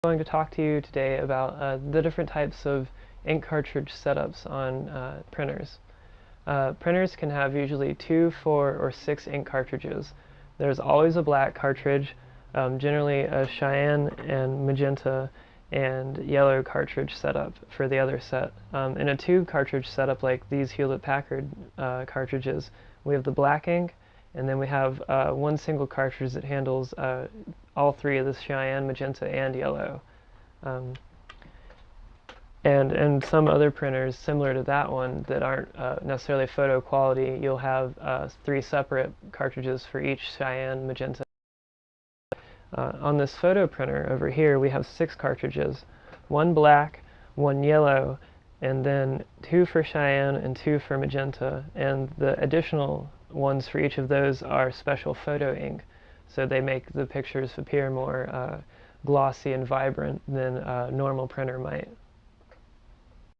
I'm going to talk to you today about the different types of ink cartridge setups on printers. Printers can have usually 2, 4, or 6 ink cartridges. There's always a black cartridge, generally a cyan and magenta and yellow cartridge setup for the other set. In a tube cartridge setup like these Hewlett-Packard cartridges, we have the black ink, and then we have one single cartridge that handles all three of the cyan, magenta, and yellow. And some other printers similar to that one that aren't necessarily photo quality, you'll have 3 separate cartridges for each cyan, magenta. On this photo printer over here, we have 6 cartridges, 1 black, 1 yellow, and then 2 for cyan and 2 for magenta, and the additional ones for each of those are special photo ink, so they make the pictures appear more glossy and vibrant than a normal printer might.